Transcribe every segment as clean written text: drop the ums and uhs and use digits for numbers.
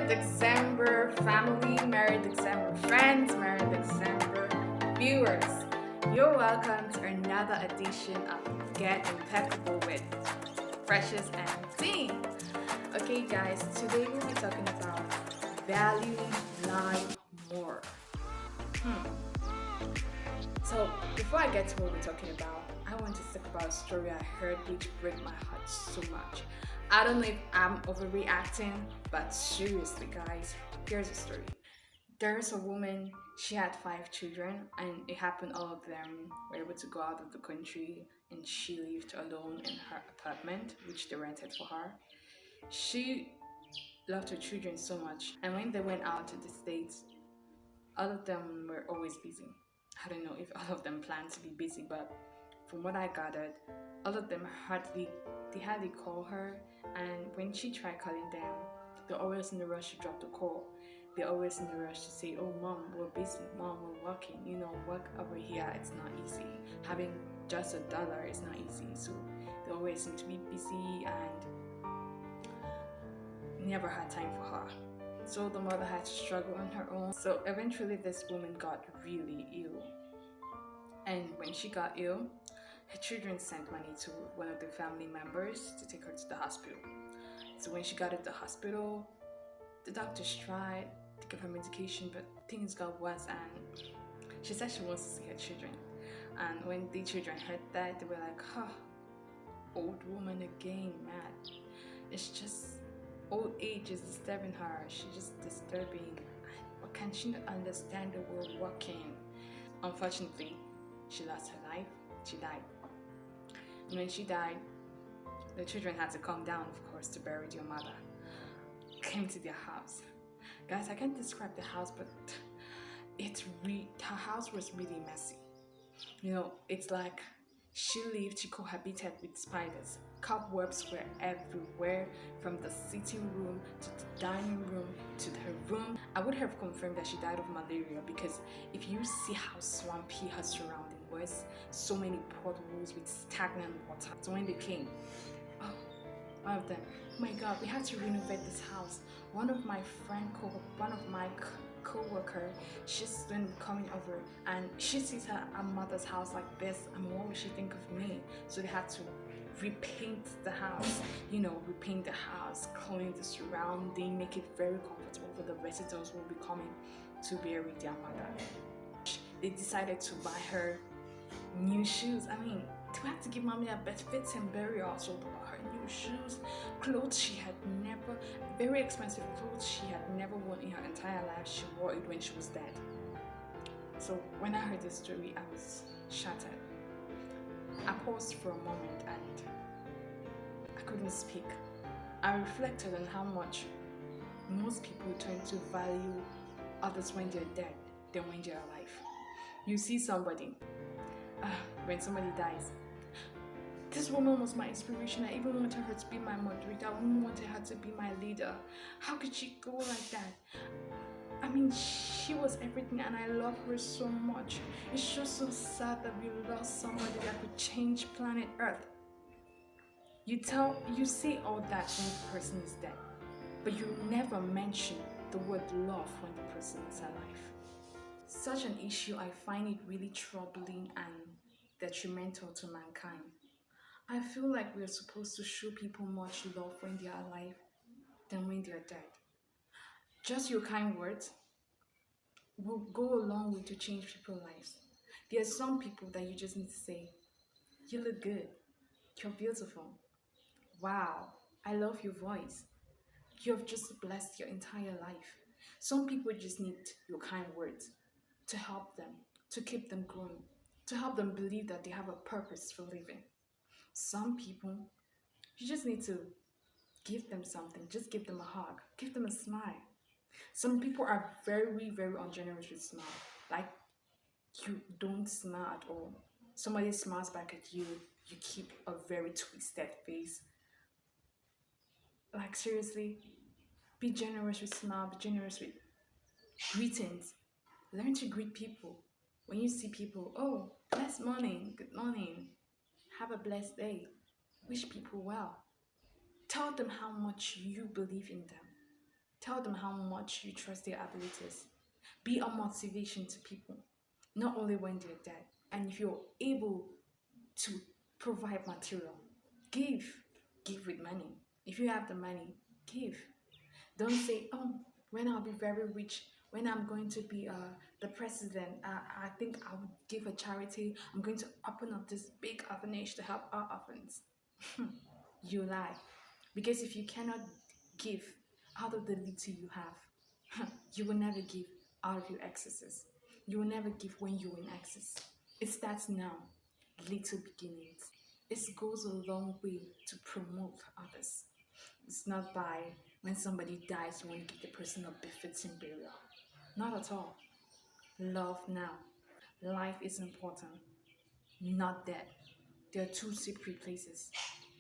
December family, Merry December friends, Merry December viewers. You're welcome to another edition of Get Impeccable with Precious and Dean. Okay, guys, today we'll be talking about valuing life more. Hmm. So, before I get to what we're talking about, I want to talk about a story I heard which broke my heart so much. I don't know if I'm overreacting, but seriously, guys, here's a story. There's a woman, she had five children, and it happened all of them were able to go out of the country, and she lived alone in her apartment, which they rented for her. She loved her children so much, and when they went out to the States, all of them were always busy. I don't know if all of them planned to be busy, but from what I gathered, all of them hardly call her, and when she tried calling them, they're always in a rush to drop the call. They're always in a rush to say, "Oh, mom, we're busy. Mom, we're working. Work over here. It's not easy. Having just $1 is not easy." So they always seem to be busy and never had time for her. So the mother had to struggle on her own. So eventually, this woman got really ill. And when she got ill, her children sent money to one of the family members to take her to the hospital. So when she got at the hospital, the doctors tried to give her medication, but things got worse, and she said she wants to see her children. And when the children heard that, they were like, "Huh, old woman again, mad. It's just old age is disturbing her. She's just disturbing. But can she not understand that we're working?" Unfortunately, she lost her life. She died. And when she died, the children had to come down, of course, to bury their mother. Came to their house. Guys, I can't describe the house, but her house was really messy. It's like she cohabited with spiders. Cobwebs were everywhere, from the sitting room to the dining room to her room. I would have confirmed that she died of malaria, because if you see how swampy her surrounding was, so many potholes with stagnant water. So when they came, oh, one of them, "Oh my God, we had to renovate this house." One of my co-worker, she's going to be coming over, and she sees her mother's house like this, and what will she think of me? So they had to repaint the house, clean the surrounding, make it very comfortable for the visitors who will be coming to bury their mother. They decided to buy her new shoes. I mean, they had to give mommy a bed fit and burial, so they bought her new shoes, clothes she had never, very expensive clothes she had never worn in her entire life. She wore it when she was dead. So when I heard this story, I was shattered. I paused for a moment and I couldn't speak. I reflected on how much most people tend to value others when they're dead than when they're alive. You see somebody, when somebody dies, "This woman was my inspiration. I even wanted her to be my moderator. I even wanted her to be my leader. How could she go like that? I mean, she was everything, and I love her so much." It's just so sad that we lost somebody that could change planet Earth. You say all that when the person is dead, but you never mention the word love when the person is alive. Such an issue, I find it really troubling and detrimental to mankind. I feel like we're supposed to show people much love when they are alive than when they are dead. Just your kind words will go a long way to change people's lives. There are some people that you just need to say, "You look good. You're beautiful. Wow, I love your voice. You have just blessed your entire life." Some people just need your kind words to help them, to keep them going, to help them believe that they have a purpose for living. Some people, you just need to give them something, just give them a hug, give them a smile. Some people are very, very ungenerous with smile. Like, you don't smile at all. Somebody smiles back at you, you keep a very twisted face. Like, seriously, be generous with smile, be generous with greetings. Learn to greet people. When you see people, "Oh, blessed morning, good morning, have a blessed day." Wish people well. Tell them how much you believe in them. Tell them how much you trust their abilities. Be a motivation to people, not only when they're dead. And if you're able to provide material, give. Give with money. If you have the money, give. Don't say, oh, when I'll be very rich, when I'm going to be the president, I think I would give a charity. I'm going to open up this big orphanage to help our orphans. You lie. Because if you cannot give out of the little you have, you will never give out of your excesses. You will never give when you're in excess. It starts now, little beginnings. It goes a long way to promote others. It's not by when somebody dies, you want to give the person a befitting burial. Not at all. Love now. Life is important, not death. They are two separate places.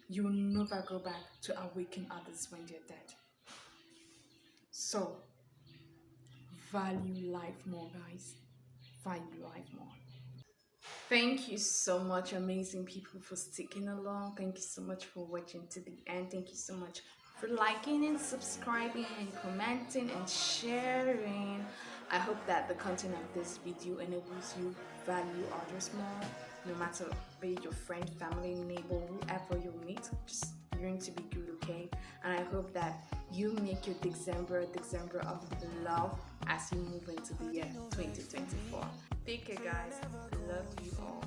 You will never go back to awaken others when they're dead. So, value life more, guys. Value life more. Thank you so much, amazing people, for sticking along. Thank you so much for watching to the end. Thank you so much for liking and subscribing and commenting and sharing. I hope that the content of this video enables you value others more, no matter be it your friend, family, neighbor, whoever you meet. Just learn to be good, okay? And I hope that you make your December of love as you move into the year 2024. Take care, guys. Love you all.